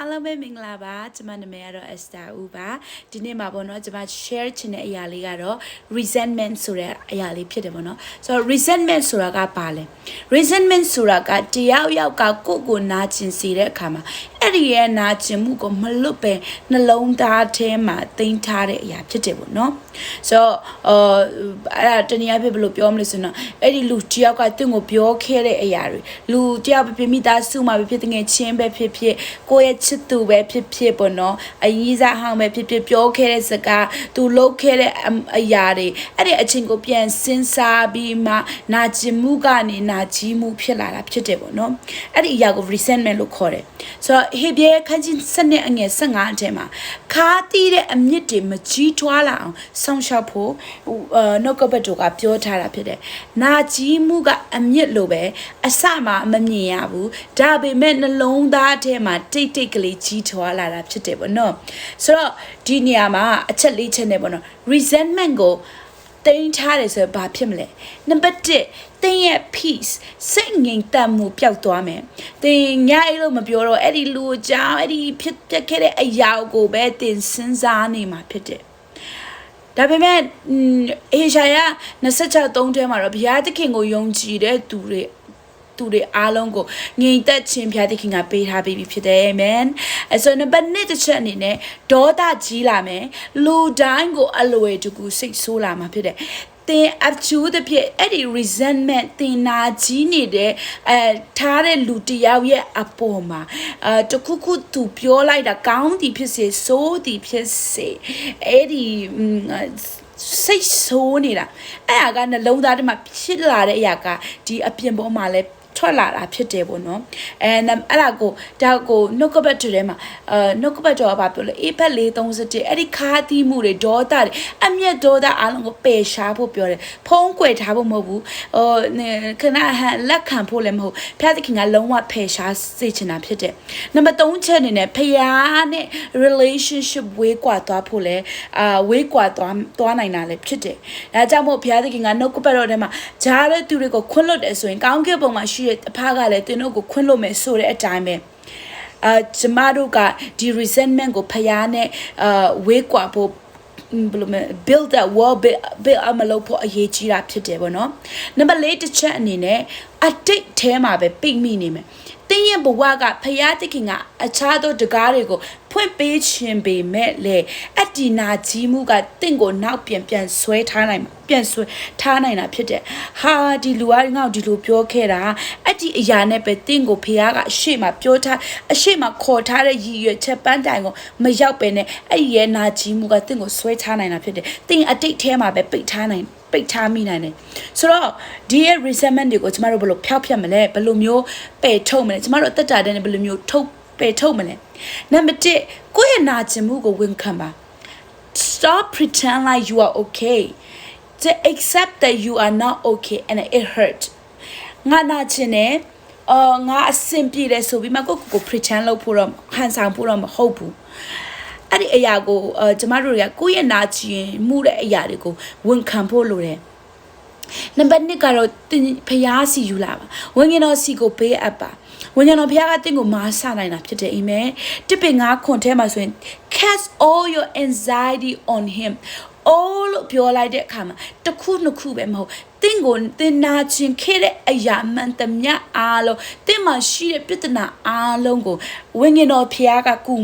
အားလုံးပဲမင်္ဂလာပါကျွန်မနာမည်ကတော့ Esther ဦးပါဒီနေ့မှာပေါ့နော်ကျွန်မ share ချင်တဲ့အရာလေးကတော့ resentment ဆိုတဲ့အရာလေးဖြစ်တယ်ပေါ့နော်ဆိုတော့ resentment ဆိုတာကဘာလဲ resentment ဆိုတာကတယောက်ယောက်ကကိုနာကျင်စေတဲ့အခါမှာအဲ့ဒီရဲ့နာကျင်မှုကိုမလွတ်ပဲနှလုံးသားထဲမှာတင်ထားတဲ့အရာဖြစ်တယ်ပေါ့နော်ဆိုတော့အဲ့ဒါတနည်းအားဖြင့်ဘယ်လိုပြောမလဲဆိုတော့အဲ့ဒီလူတယောက်ကတင့်ကိုပြောခဲ့တဲ့အရာတွေလူတယောက်ပဲမိသားစုမှာပဲဖြစ်တဲ့ငယ်ချင်းပဲဖြစ်ကိုယ့်ရဲ့ချစ်သူပဲဖြစ်ပေါ့နော်အကြီးစားဟောင်းပဲဖြစ်ပြောခဲ့တဲ့စကားသူလုပ်ခဲ့တဲ့အရာတွေအဲ့ဒီအချင်းကိုပြန်စဉ်းစားပြီးမှနာကျင်မှုကနေနာကြီးမှုဖြစ်လာတာဖြစ်တယ်ပေါ့နော်အဲ့ဒီအရာကို resentment လို့ခေါ်တယ်ဆိုတော့ဟေဘရဲခန်းချင်းစနစ်အငယ်15အထက်မှာခါတီးတဲ့အမြင့်တွေမကြီးထွားလာအောင်စောင့်ရှောက်ဖို့နှုတ်ကပတ်တော်ကပြောထားတာဖြစ်တယ်နာကြီးမှုကအမြင့်လို့ပဲအစမှမမြင်ရဘူးဒါပေမဲ့နှလုံးသားထဲမှာတိတ်ကလေးကြီးထွားလာတာဖြစ်တယ်ပေါ့နော်ဆိုတော့ဒီနေရာမှာအချက်လေးချက်နဲ့ပေါ့နော် resentment ကိုတင်ထားတယ်ဆိုတော့ဘာဖြစ်မလဲနံပါတ်1တင်ရဲ့ peace စိတ်ငြိမ်သက်မှုပျောက်သွားမယ်တင်ညအိလို့မပြောတော့အဲ့ဒီလူအကြောင်းအဲ့ဒီဖြစ်ပျက်ခဲ့တဲ့အရာကိုပဲတင်စဉ်းစားနေမှာဖြစ်တယ်ဒါပေမဲ့အေရှာယ26:3ထဲမှာတော့ဘုရားသခင်ကိုယုံကြည်တဲ့သူတွေအားလုံးကိုငြိမ်သက်ခြင်းဘုရားသခင်ကပေးထားပြီးဖြစ်တယ်အာမင်အဲဆိုနံပါတ်1တစ်ချက်အနေနဲ့ဒေါသကြီးလာမယ်လူတိုင်းကိုအလွယ်တကူစိတ်ဆိုးလာမှာဖြစ်တယ်တင်အချူတဲ့ဖြစ်အဲ့ဒီ resentment တင်နာကြီးနေတဲ့ထားတဲ့လူတယောက်ရဲ့အပေါ်မှာတခုသူပြောလိုက်တာကောင်းသည်ဖြစ်စေဆိုးသည်ဖြစ်စေအဲ့ဒီစိတ်ဆိုးနေတာအဲ့ဒါကနှလုံးသားထဲမှာဖြစ်လာတဲ့အရာကဒီအပြင်ပေါ်မှာလဲထွက်လာတာဖြစ်တယ်ပေါ့နော်အဲ့ဒါကိုနှုတ်ကပတ်တွေထဲမှာနှုတ်ကပတ်တော်ကပြောလို့အေဖက်4:31အဲ့ဒီခါတီးမှုတွေဒေါသတွေအမျက်ဒေါသအားလုံးကိုပယ်ရှားဖို့ပြောတယ်ဖုံးကွယ်ထားဖို့မဟုတ်ဘူးခဏလက်ခံဖို့လည်းမဟုတ်ဖျားသခင်ကလုံးဝဖယ်ရှားစေချင်တာဖြစ်တယ်နံပါတ်3ချက်အနေနဲ့ဖယားနဲ့ relationship ဝေးကွာသွားဖို့လဲဝေးကွာသွားနိုင်တာလည်းဖြစ်တယ်ဒါကြောင့်မို့ဖျားသခင်ကနှုတ်ကပတ်တော်ထဲမှာဂျားတဲ့သူတွေကိုခွင့်လွှတ်တယ်ဆိုရင်ကောင်းကင်ဘုံမှာရှိအဖကလည်းတင်တို့ကိုခွင့်လို့မယ်ဆိုတဲ့အတိုင်းပဲကျမတို့ကဒီ resentment ကိုဖျားနဲ့ဝေးကွာဖို့ဘယ်လိုလဲ build that wall build အမလို့ဖို့အရေးကြီးတာဖြစ်တယ်ပေါ့နော်နံပါတ်4တစ်ချက်အနေနဲ့အတိတ်ထဲမှာပဲပိတ်မိနေမယ်တင်းရဲ့ဘဝကဖယားသခင်ကအခြားသောတကားတွေကိုဖွင့်ပေးခြင်းပေမဲ့လေအတ္တိနာကြီးမှုကတင့်ကိုနောက်ပြန်ဆွဲထားနိုင်တာဖြစ်တယ်ဟာဒီလူကငါ့ကိုဒီလိုပြောခဲ့တာအတ္တိအရာနဲ့ပဲတင့်ကိုဖယားကအရှိမပြောထားအရှိမခေါ်ထားတဲ့ရည်ရွယ်ချက်ပန်းတိုင်ကိုမရောက်ပဲနဲ့အဲ့ဒီရဲ့နာကြီးမှုကတင့်ကိုဆွဲထားနိုင်တာဖြစ်တယ်တင်းအတိတ်ထဲမှာပဲပိတ်ထားမိနိုင်တယ်ဆိုတော့ဒီရဲ့ resentment တွေကိုကျမတို့ဘယ်လိုဖျောက်ဖျက်မလဲဘယ်လိုမျိုးပယ်ထုတ်မလဲကျမတို့အသက်တာတဲ့ဘယ်လိုမျိုးပယ်ထုတ်မလဲနံပါတ်1ကိုယ့်ရဲ့နာကျင်မှုကိုဝန်ခံပါ stop pretend like you are okay to accept that you are not okay and it hurt ငါနာကျင်တယ်ငါအဆင်ပြေတယ်ဆိုပြီးမှကို pretend လုပ်ဖို့တော့ဟန်ဆောင်ဖို့တော့မဟုတ်ဘူးအဲ့ဒီအရာကိုကျမတို့တွေကကိုယ့်ရဲ့နာကျင်မှုတဲ့အရာတွေကိုဝန်ခံဖို့လိုတယ်နံပါတ်2ကတော့ဖျားစီယူလာပါဝိညာဉ်တော်စီကိုပေးအပ်ပါဝိညာဉ်တော်ဖျားကတင့်ကိုမာဆနိုင်တာဖြစ်တယ်အာမင်တစ်ပင်9ခွန်ထဲမှာဆိုရင် cast all your anxiety on him all လို့ပြောလိုက်တဲ့အခါမှာတစ်ခုနှစ်ခုပဲမဟုတ်တင်းကိုတင်နာခြင်းခဲ့တဲ့အရာမှန်သမျှအားလုံးတင်းမှာရှိတဲ့ပြဿနာအားလုံးကိုဝိညာဉ်တော်ဖျားကကူ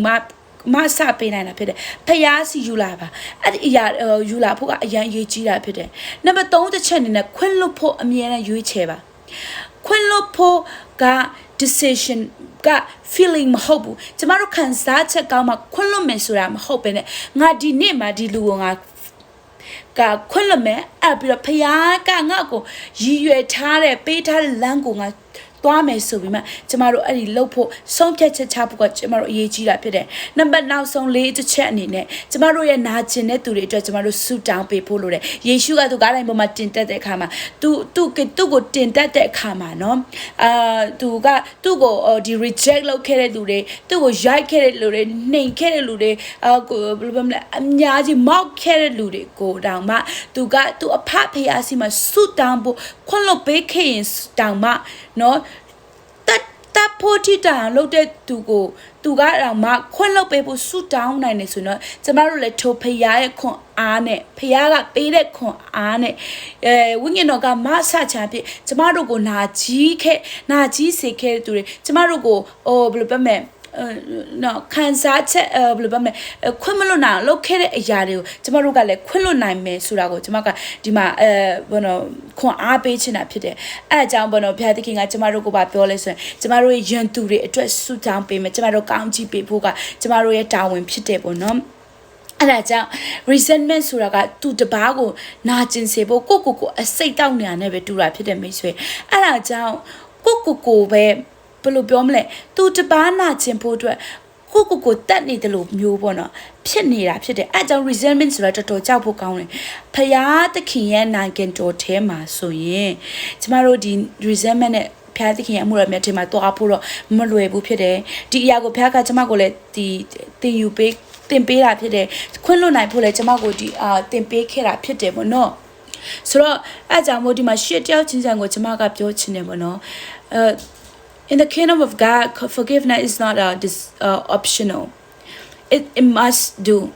မဆပေးနိုင်တာဖြစ်တယ်ဖျားစီယူလာပါအဲ့ဒီအရာယူလာဖို့ကအရန်ရေးကြီးတာဖြစ်တယ်နံပါတ်3တစ်ချက်အနေနဲ့ခွင့်လွတ်ဖို့အမြဲတမ်းရွေးချယ်ပါခွင့်လွတ်ဖို့က decision က feeling မဟုတ်ဘူးကျမတို့ခံစားချက်ကောင်းမှခွင့်လွတ်မယ်ဆိုတာမဟုတ်ပဲနဲ့ငါဒီနေ့မှဒီလူကိုငါခွင့်လွတ်မယ်အဲ့ပြီးတော့ဖျားကငါ့ကိုရည်ရွယ်ထားတဲ့ပေးထားတဲ့လမ်းကိုငါသွားမယ်ဆိုပြီးမှကျမတို့အဲ့ဒီလှုပ်ဖို့ဆုံးဖြတ်ချက်ချဖို့ကကျမတို့အရေးကြီးတာဖြစ်တယ်နံပါတ်နောက်ဆုံး၄တစ်ချက်အနေနဲ့ကျမတို့ရဲ့နာကျင်တဲ့သူတွေအတွက်ကျမတို့ဆုတောင်းပေးဖို့လိုတယ်ယေရှုကသူကားတိုင်းပေါ်မှာတင်တက်တဲ့အခါမှာသူ့ကိုတင်တက်တဲ့အခါမှာနော်သူ့ကိုဒီ reject လုပ်ခဲ့တဲ့လူတွေသူ့ကိုရိုက်ခဲ့တဲ့လူတွေနှိမ်ခဲ့တဲ့လူတွေဘယ်လိုမလဲအများကြီးမောက်ခဲ့တဲ့လူတွေကိုတောင်မှသူအဖဖျားစီမှာဆုတောင်းဖို့ခွင့်လွှတ်ပေးခဲ့ရင်တောင်မှနော် တပ်ဖို့ထိတောင်လုပ်တဲ့သူကိုသူကတော့မှခွင့်လွှတ်ပေးဖို့ဆူတောင်းနိုင်နေဆိုတော့ကျမတို့လည်းထိုဖျားရဲ့ခွန်အားနဲ့ဖျားကပေးတဲ့ခွန်အားနဲ့ဝိညာဉ်တော်ကမဆချဖြစ်ကျမတို့ကိုနာကြီးစေခဲ့တဲ့သူတွေကျမတို့ကိုဘယ်လိုပြောမလဲနော်ခံစားချက်ဘယ်လိုပြောမလဲခွင့်မလွတ်နိုင်လောက်ခဲ့တဲ့အရာတွေကိုကျမတို့ကလည်းခွင့်လွတ်နိုင်မယ်ဆိုတာကိုကျမကဒီမှာဘောနော်ခွန်အားပေးချင်တာဖြစ်တယ်အဲအကြောင်းဘောနော်ဘုရားသခင်ကကျမတို့ကိုပြောလဲဆိုရင်ကျမတို့ရဲ့ယဉ်သူတွေအတွက်ဆုတောင်းပေးမယ်ကျမတို့ကောင်းချီးပေးဖို့ကကျမတို့ရဲ့တာဝန်ဖြစ်တယ်ပေါ့နော်အဲ့ဒါကြောင့် resentment ဆိုတာကသူတပားကိုနာကျင်စေဖို့ကိုအစိတ်တောက်နေရတဲ့ပဲတူတာဖြစ်တယ်မိတ်ဆွေအဲ့ဒါကြောင့်ကိုပဲဘယ်လိုပြောမလဲသူတပားနာကျင်ဖို့အတွက်ကိုတတ်နေတယ်လို့မျိုးပေါ့နော်ဖြစ်နေတာဖြစ်တယ်အဲကြောင့် resentment ဆိုတာတော်တော်ကြောက်ဖို့ကောင်းတယ်ဖယားသခင်ရဲ့နိုင်ငံတော်ထဲမှာဆိုရင်ကျမတို့ဒီ resentment နဲ့ဖျားသခင်ရဲ့အမှုတော်မြတ်ထဲမှာတွားဖို့တော့မလွယ်ဘူးဖြစ်တယ်ဒီအရာကိုဖျားကကျမကိုလည်းဒီတင်ယူပေးတင်ပေးတာဖြစ်တယ်ခွင့်လွှတ်နိုင်ဖို့လည်းကျမကိုဒီတင်ပေးခဲ့တာဖြစ်တယ်ပေါ့နော်ဆိုတော့အဲကြောင့်မို့ဒီမှာရှစ်တယောက်ချင်းစံကိုကျမကပြောချင်တယ်ပေါ့နော်In the kingdom of God, forgiveness is not optional. It must do.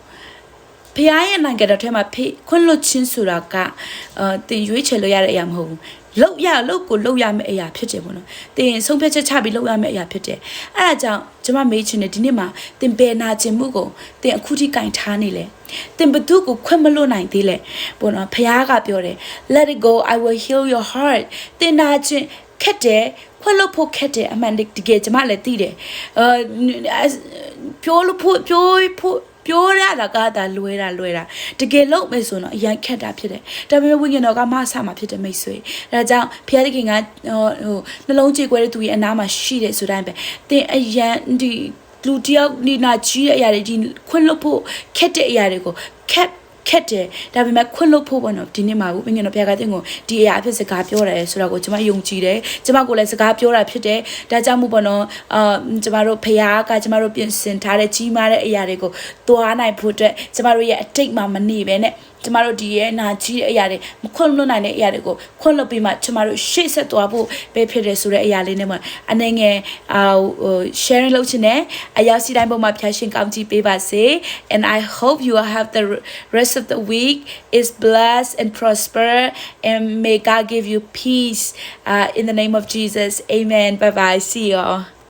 ဖျားရဲ့နိုင်ငံတော်ထဲမှာခွင့်လွှတ်ခြင်းဆိုတာကတင်ရွေးချယ်လို့ရတဲ့အရာမဟုတ်ဘူးလောက်ကိုလောက်ရမယ့်အရာဖြစ်တယ်ပေါ့နော်တင်ဆုံးဖြတ်ချက်ချပြီးလောက်ရမယ့်အရာဖြစ်တယ်အဲ့ဒါကြောင့်ကျွန်မမေးချင်တယ်ဒီနေ့မှာတင်ပယ်နာခြင်းမှုကိုတင်အခုထိကင်ထားနေလေတင်ဘသူကိုခွင့်မလွတ်နိုင်သေးလေပေါ့နော်ဖျားကပြောတယ် Let it go, I will heal your heart. တင်နာခြင်းခက်တယ်ခွင့်လို့ဖို့ခက်တယ်အမှန်တကယ်ကျမလည်းသိတယ်ပြောရတာကဒါလွယ်တာတကယ်လို့မယ်ဆိုတော့အရင်ခက်တာဖြစ်တယ်ဒါပေမဲ့ဝိညာဉ်တော်ကမဆမှာဖြစ်တယ်မိတ်ဆွေဒါကြောင့်ဖျားသခင်ကနှလုံးကြေကွဲတဲ့သူရဲ့အနားမှာရှိတယ်ဆိုတိုင်းပဲတင်အရင်ဒီလူတယောက်နေနာကြီးတဲ့အရာတွေဒီခွင့်လို့ဖို့ခက်တဲ့အရာတွေကိုခက်တယ်ဒါပေမဲ့ခွင့်လို့ဖို့ပေါ့နော်ဒီနေ့မှာဘူးဝိညာဉ်တော်ဘုရားကတင်ကိုဒီအရာအဖြစ်စကားပြောတယ်ဆိုတော့ကိုကျွန်မယုံကြည်တယ်ကျွန်မကိုလည်းစကားပြောတာဖြစ်တယ်ဒါကြောင့်မို့ပေါ့နော်ကျွန်မတို့ဘုရားကကျွန်မတို့ပြင်ဆင်ထားတဲ့ကြီးမားတဲ့အရာတွေကိုသွားနိုင်ဖို့အတွက်ကျွန်မတို့ရဲ့အတိတ်မှာမနေပဲနဲ့ကျမတို့ဒီရဲ့နာကြီးတဲ့အရာတွေမခွင့်လွတ်နိုင်တဲ့အရာတွေကိုခွင့်လွတ်ပြီးမှကျမတို့ရှေ့ဆက်သွားဖို့ပဲဖြစ်တယ်ဆိုတဲ့အရာလေးနဲ့မှအနေငယ်sharing လုပ်ချင်တယ်အရောက်စီတိုင်းပုံမှာဖျားရှင်ကောင်းကြီးပေးပါစေ and I hope you will have the rest of the week is blessed and prosper and may God give you peace in the name of Jesus amen bye bye see you all